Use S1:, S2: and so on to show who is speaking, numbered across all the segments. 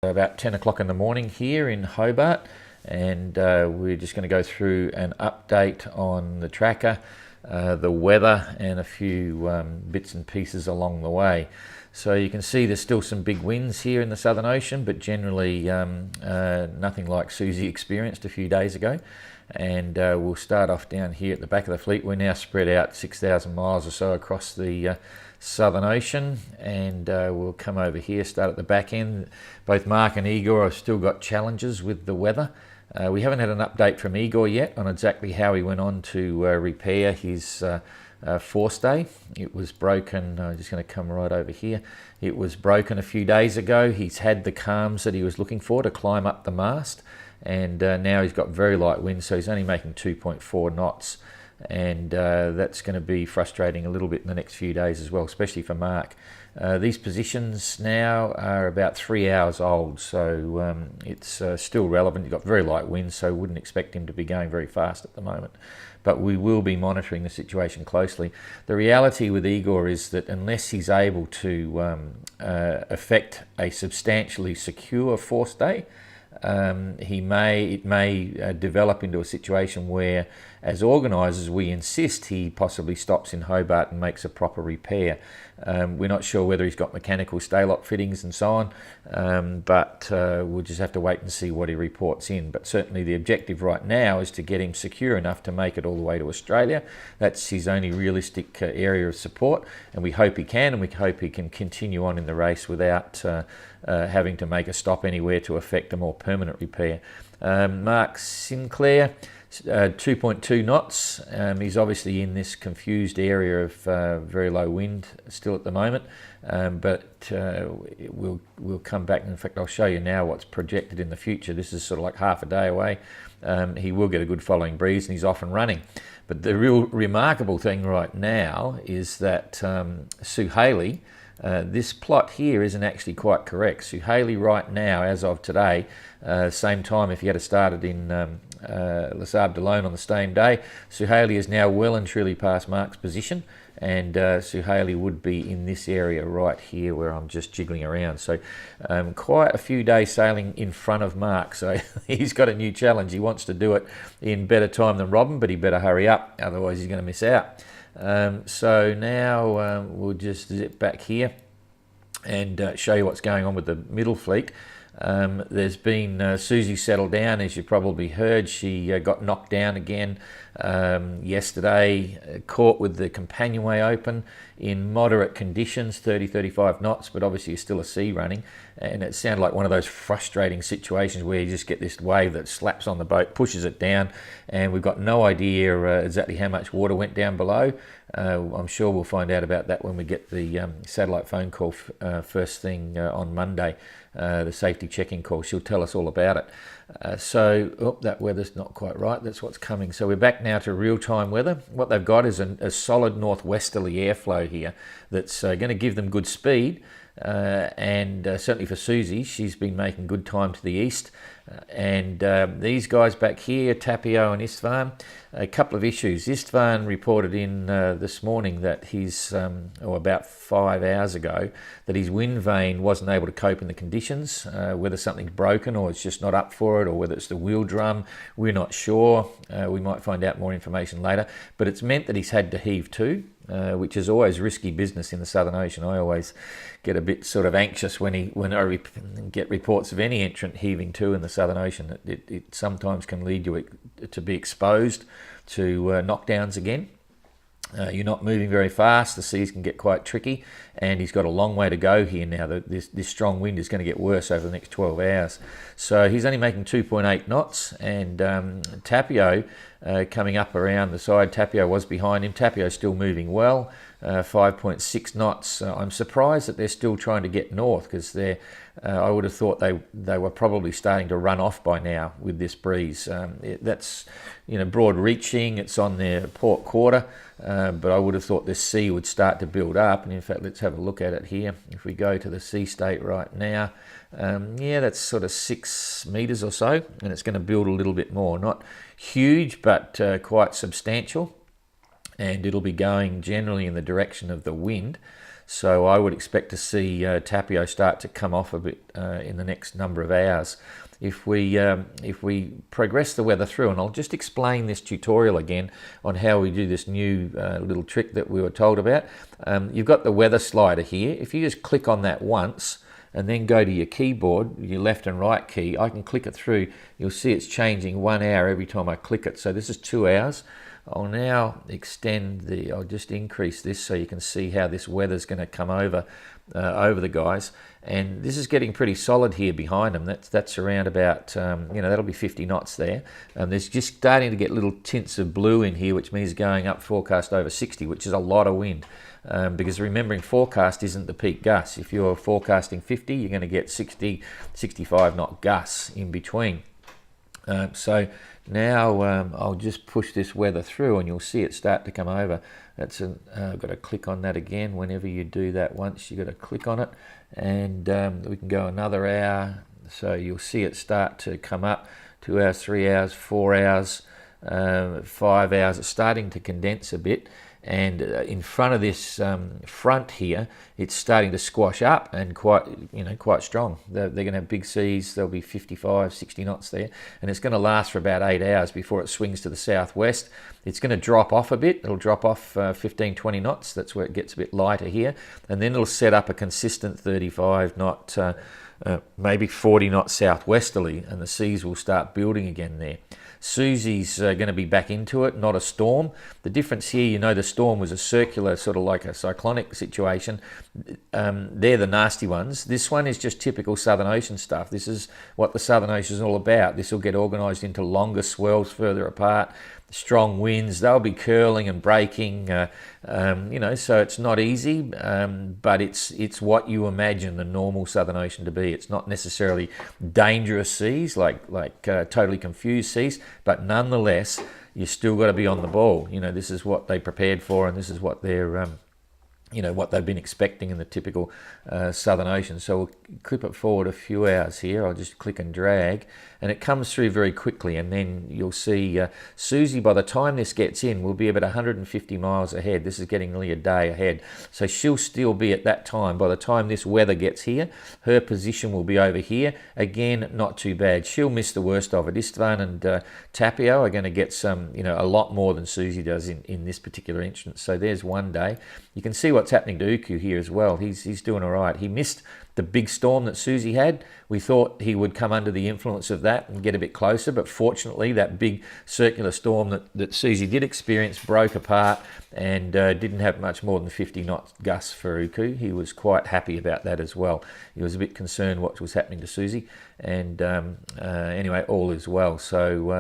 S1: About 10 o'clock in the morning here in Hobart, and we're just going to go through an update on the tracker, the weather, and a few bits and pieces along the way. So you can see there's still some big winds here in the Southern Ocean, but generally nothing like Susie experienced a few days ago. And we'll start off down here at the back of the fleet. We're now spread out 6,000 miles or so across the Southern Ocean, and we'll come over here, start at the back end. Both Mark and Igor have still got challenges with the weather. We haven't had an update from Igor yet on exactly how he went on to repair his forestay. It was broken. I'm just going to come right over here. It was broken a few days ago. He's had the calms that he was looking for to climb up the mast, and now he's got very light winds, so he's only making 2.4 knots, and that's going to be frustrating a little bit in the next few days as well, especially for Mark. These positions now are about 3 hours old, so it's still relevant. You've got very light winds, so wouldn't expect him to be going very fast at the moment, but we will be monitoring the situation closely. The reality with Igor is that unless he's able to effect a substantially secure forestay, it may develop into a situation where, as organisers, we insist he possibly stops in Hobart and makes a proper repair. We're not sure whether he's got mechanical stay-lock fittings and so on, but we'll just have to wait and see what he reports in. But certainly the objective right now is to get him secure enough to make it all the way to Australia. That's his only realistic area of support, and we hope he can, and we hope he can continue on in the race without having to make a stop anywhere to effect a more permanent repair. Mark Sinclair, 2.2 knots. He's obviously in this confused area of very low wind still at the moment, but we'll come back. In fact, I'll show you now what's projected in the future. This is sort of like half a day away. He will get a good following breeze, and he's off and running. But the real remarkable thing right now is that Suhaili, this plot here isn't actually quite correct. Suhaili right now, as of today, same time if you had started in Les Sables-d'Olonne on the same day, Suhaili is now well and truly past Mark's position, and Suhaili would be in this area right here where I'm just jiggling around. So quite a few days sailing in front of Mark, so he's got a new challenge. He wants to do it in better time than Robin, but he better hurry up, otherwise he's going to miss out. So now we'll just zip back here and show you what's going on with the middle fleet. There's been Susie settled down, as you probably heard. She got knocked down again yesterday, caught with the companionway open in moderate conditions, 30-35 knots, but obviously it's still a sea running, and it sounded like one of those frustrating situations where you just get this wave that slaps on the boat, pushes it down, and we've got no idea exactly how much water went down below. I'm sure we'll find out about that when we get the satellite phone call first thing on Monday, the safety checking call. She'll tell us all about it. That weather's not quite right. That's what's coming. So we're back now to real-time weather. What they've got is a solid northwesterly airflow here that's going to give them good speed, and certainly for Susie, she's been making good time to the east. And these guys back here, Tapio and Istvan, a couple of issues. Istvan reported in this morning that or about 5 hours ago, that his wind vane wasn't able to cope in the conditions, whether something's broken or it's just not up for it, or whether it's the wheel drum, we're not sure. We might find out more information later, but it's meant that he's had to heave to, which is always risky business in the Southern Ocean. I always get a bit sort of anxious when I get reports of any entrant heaving to in the Southern Ocean. It sometimes can lead you to be exposed to knockdowns again. You're not moving very fast, the seas can get quite tricky, and he's got a long way to go here now. This strong wind is going to get worse over the next 12 hours. So he's only making 2.8 knots, and Tapio coming up around the side. Tapio was behind him. Tapio's still moving well, 5.6 knots. I'm surprised that they're still trying to get north, because I would have thought they were probably starting to run off by now with this breeze. That's broad reaching, it's on their port quarter, but I would have thought this sea would start to build up. And in fact, let's have a look at it here. If we go to the sea state right now, that's sort of 6 meters or so, and it's going to build a little bit more. Not huge, but quite substantial, and it'll be going generally in the direction of the wind. So I would expect to see Tapio start to come off a bit in the next number of hours. If we progress the weather through, and I'll just explain this tutorial again on how we do this new little trick that we were told about. You've got the weather slider here. If you just click on that once and then go to your keyboard, your left and right key, I can click it through. You'll see it's changing 1 hour every time I click it. So this is 2 hours. I'll now I'll just increase this so you can see how this weather's going to come over the guys. And this is getting pretty solid here behind them. That's around about, that'll be 50 knots there. There's just starting to get little tints of blue in here, which means going up forecast over 60, which is a lot of wind. Because remembering forecast isn't the peak gusts. If you're forecasting 50, you're going to get 60, 65 knot gusts in between. So now I'll just push this weather through and you'll see it start to come over. I've got to click on that again. Whenever you do that once, you've got to click on it, and we can go another hour. So you'll see it start to come up. 2 hours, 3 hours, 4 hours, 5 hours. It's starting to condense a bit. And in front of this front here, it's starting to squash up and quite strong. They're going to have big seas. There'll be 55, 60 knots there, and it's going to last for about 8 hours before it swings to the southwest. It's going to drop off a bit. It'll drop off 15, 20 knots. That's where it gets a bit lighter here, and then it'll set up a consistent 35 knot, maybe 40 knots southwesterly, and the seas will start building again there. Susie's going to be back into it, not a storm. The difference here, the storm was a circular, sort of like a cyclonic situation. They're the nasty ones. This one is just typical Southern Ocean stuff. This is what the Southern Ocean is all about. This will get organised into longer swells further apart, strong winds. They'll be curling and breaking, so it's not easy, but it's what you imagine the normal Southern Ocean to be. It's not necessarily dangerous seas, like totally confused seas, but nonetheless, you still got to be on the ball. This is what they prepared for, and this is what they're what they've been expecting in the typical Southern Ocean. So we'll clip it forward a few hours here. I'll just click and drag, and it comes through very quickly. And then you'll see Susie, by the time this gets in, will be about 150 miles ahead. This is getting nearly a day ahead. So she'll still be at that time. By the time this weather gets here, her position will be over here. Again, not too bad. She'll miss the worst of it. Istvan and Tapio are going to get some, a lot more than Susie does in this particular instance. So there's one day. You can see what's happening to Uku here as well. He's doing all right. He missed the big storm that Susie had. We thought he would come under the influence of that and get a bit closer, but fortunately that big circular storm that Susie did experience broke apart and didn't have much more than 50 knot gusts for Uku. He was quite happy about that as well. He was a bit concerned what was happening to Susie, and anyway, all is well. So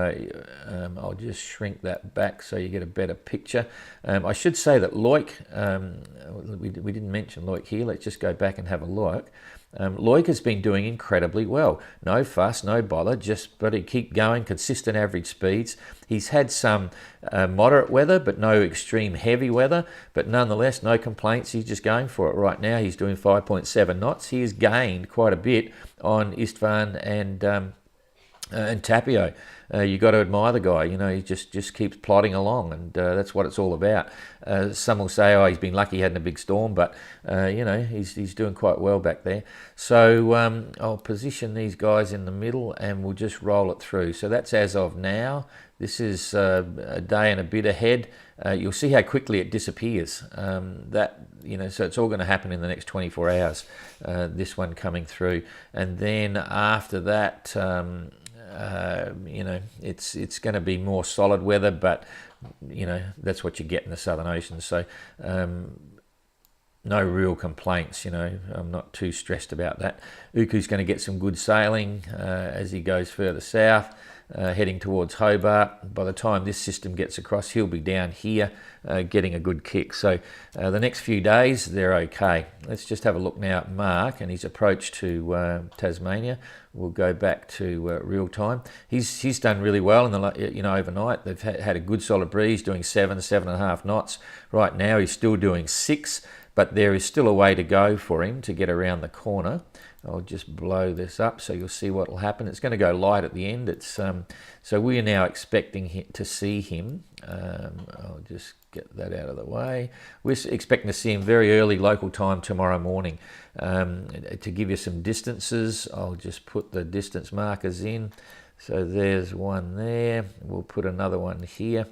S1: I'll just shrink that back so you get a better picture. I should say that Loic, we didn't mention Loic here. Let's just go back and have a look. Loic has been doing incredibly well. No fuss, no bother, but he keep going, consistent average speeds. He's had some moderate weather, but no extreme heavy weather, but nonetheless, no complaints. He's just going for it right now. He's doing 5.7 knots. He has gained quite a bit on Istvan and Tapio. You got to admire the guy. He just keeps plodding along, and that's what it's all about. Some will say, oh, he's been lucky he hadn't a big storm, but he's doing quite well back there. So I'll position these guys in the middle, and we'll just roll it through. So that's as of now. This is a day and a bit ahead. You'll see how quickly it disappears. So it's all going to happen in the next 24 hours. This one coming through, and then after that. It's going to be more solid weather, but that's what you get in the Southern Ocean. So no real complaints. I'm not too stressed about that. Uku's going to get some good sailing as he goes further south, heading towards Hobart. By the time this system gets across, he'll be down here getting a good kick. So the next few days, they're okay. Let's just have a look now at Mark and his approach to Tasmania. We'll go back to real time. He's done really well in the overnight. They've had a good solid breeze, doing 7.5 knots. Right now, he's still doing 6, but there is still a way to go for him to get around the corner. I'll just blow this up so you'll see what will happen. It's going to go light at the end. So we are now expecting to see him. I'll just get that out of the way. We're expecting to see him very early local time tomorrow morning. To give you some distances, I'll just put the distance markers in. So there's one there. We'll put another one here.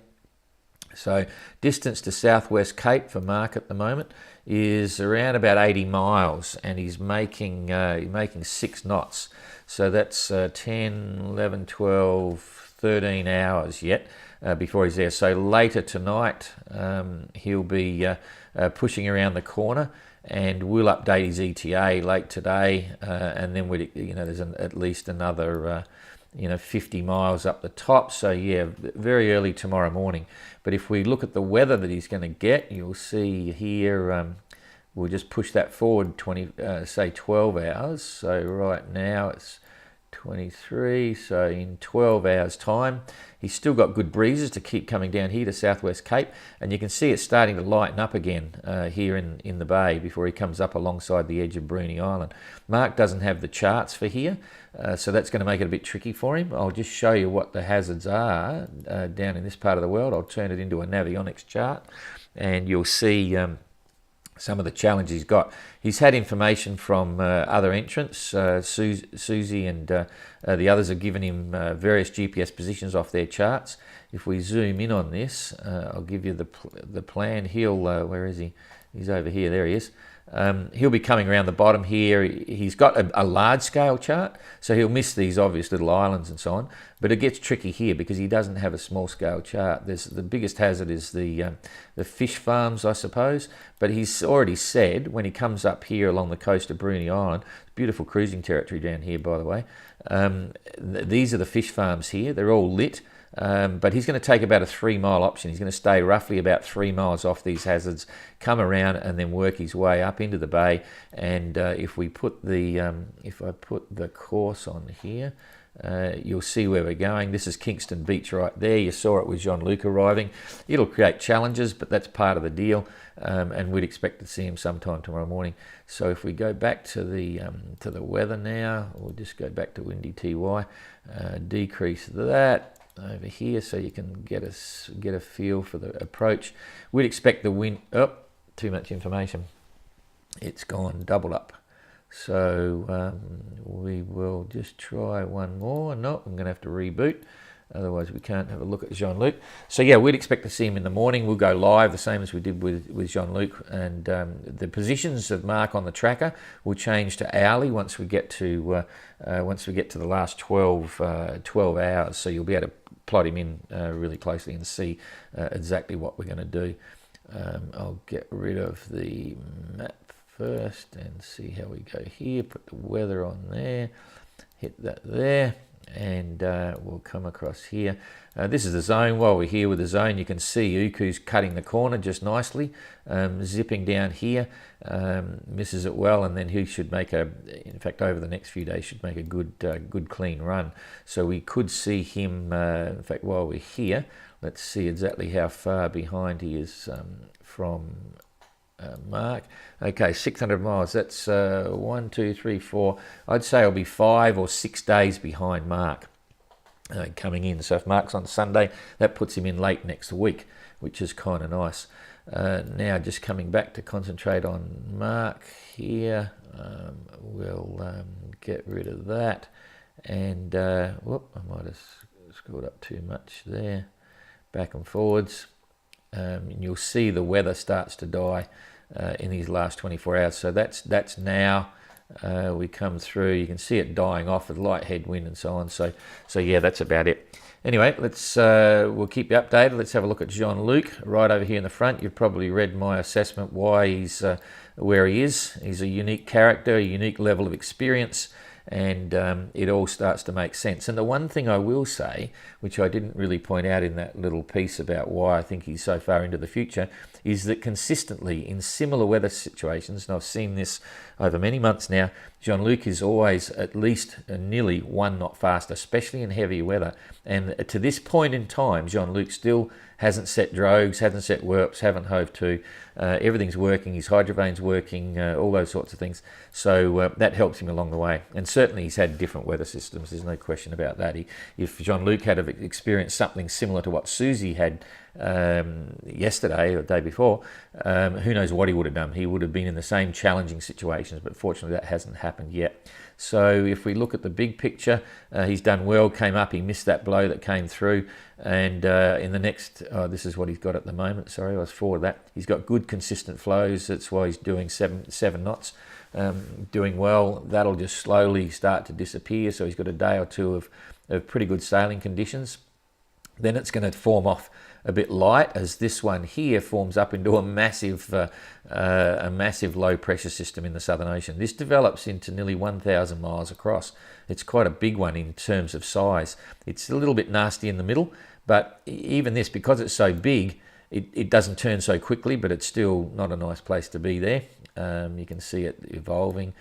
S1: So distance to Southwest Cape for Mark at the moment is around about 80 miles, and he's making 6 knots. So that's 10, 11, 12, 13 hours yet before he's there. So later tonight he'll be pushing around the corner, and we'll update his ETA late today, and then there's at least another 50 miles up the top. So yeah, very early tomorrow morning. But if we look at the weather that he's going to get, you'll see here, we'll just push that forward 12 hours. So right now it's 23, so in 12 hours time he's still got good breezes to keep coming down here to Southwest Cape, and you can see it's starting to lighten up again here in the bay before he comes up alongside the edge of Bruny Island. Mark doesn't have the charts for here, so that's going to make it a bit tricky for him. I'll just show you what the hazards are down in this part of the world. I'll turn it into a Navionics chart and you'll see some of the challenges he's got. He's had information from other entrants. Susie and the others have given him various GPS positions off their charts. If we zoom in on this, I'll give you the plan. He'll where is he? He's over here. There he is. He'll be coming around the bottom here. He's got a large scale chart, so he'll miss these obvious little islands and so on, but it gets tricky here because he doesn't have a small scale chart. The biggest hazard is the fish farms, I suppose, but he's already said when he comes up here along the coast of Bruny Island, beautiful cruising territory down here, by the way, these are the fish farms here. They're all lit. But he's going to take about a 3-mile option. He's going to stay roughly about 3 miles off these hazards, come around, and then work his way up into the bay. And if I put the course on here, you'll see where we're going. This is Kingston Beach right there. You saw it with Jean-Luc arriving. It'll create challenges, but that's part of the deal. And we'd expect to see him sometime tomorrow morning. So if we go back to the weather now, we'll just go back to Windy TY, decrease that over here so you can get a feel for the approach. We'd expect the wind, too much information. It's gone double up. So we will just try one more. No, I'm going to have to reboot. Otherwise we can't have a look at Jean-Luc. So yeah, we'd expect to see him in the morning. We'll go live the same as we did with Jean-Luc, and the positions of Mark on the tracker will change to hourly once we get to the last 12 hours. So you'll be able to plot him in really closely and see exactly what we're going to do. I'll get rid of the map first and see how we go here. Put the weather on there, hit that there, and we'll come across here. This is the zone. While we're here with the zone, you can see Uku's cutting the corner just nicely, zipping down here, misses it well, and then he should make in fact over the next few days should make a good clean run. So we could see him, in fact while we're here, let's see exactly how far behind he is from Mark. Okay, 600 miles. That's 1, 2, 3, 4. I'd say I'll be 5 or 6 days behind Mark coming in. So if Mark's on Sunday, that puts him in late next week, which is kind of nice. Now just coming back to concentrate on Mark here. We'll get rid of that. And whoop, I might have screwed up too much there. Back and forwards. And you'll see the weather starts to die in these last 24 hours. So that's now. We come through. You can see it dying off with light headwind and so on. So yeah, that's about it. Anyway, we'll keep you updated. Let's have a look at Jean-Luc right over here in the front. You've probably read my assessment why he's where he is. He's a unique character, a unique level of experience, and it all starts to make sense. And the one thing I will say, which I didn't really point out in that little piece about why I think he's so far into the future, is that consistently in similar weather situations, and I've seen this over many months now, Jean-Luc is always at least nearly 1 knot faster, especially in heavy weather. And to this point in time, Jean-Luc still hasn't set drogues, hasn't set warps, haven't hove to. Everything's working, his hydrovane's working, all those sorts of things. So that helps him along the way. And certainly he's had different weather systems, there's no question about that. If Jean-Luc had experienced something similar to what Susie had yesterday or the day before, who knows what he would have done. He would have been in the same challenging situations, but fortunately that hasn't happened yet. So if we look at the big picture, he's done well, came up, he missed that blow that came through, and in the next, this is what he's got at the moment, sorry, I was forward that. He's got good consistent flows, that's why he's doing seven knots, doing well. That'll just slowly start to disappear, so he's got a day or two of pretty good sailing conditions. Then it's going to form off a bit light as this one here forms up into a massive low pressure system in the Southern Ocean. This develops into nearly 1,000 miles across. It's quite a big one in terms of size. It's a little bit nasty in the middle, but even this, because it's so big, it doesn't turn so quickly, but it's still not a nice place to be there. You can see it evolving.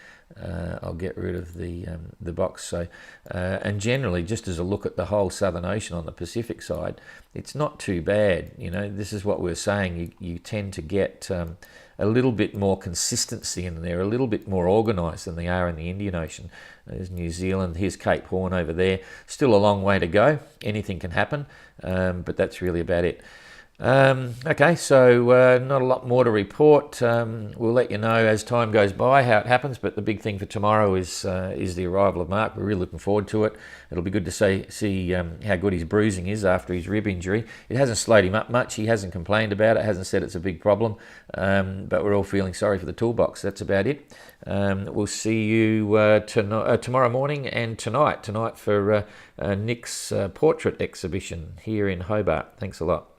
S1: I'll get rid of the box. So, and generally, just as a look at the whole Southern Ocean on the Pacific side, it's not too bad. You know, this is what we're saying. You tend to get a little bit more consistency in there, a little bit more organised than they are in the Indian Ocean. There's New Zealand. Here's Cape Horn over there. Still a long way to go. Anything can happen, but that's really about it. Okay, so not a lot more to report. We'll let you know as time goes by how it happens, but the big thing for tomorrow is the arrival of Mark. We're really looking forward to it. It'll be good to see how good his bruising is after his rib injury. It hasn't slowed him up much. He hasn't complained about it, hasn't said it's a big problem, but we're all feeling sorry for the toolbox. That's about it. We'll see you tomorrow morning and tonight for Nick's portrait exhibition here in Hobart. Thanks a lot.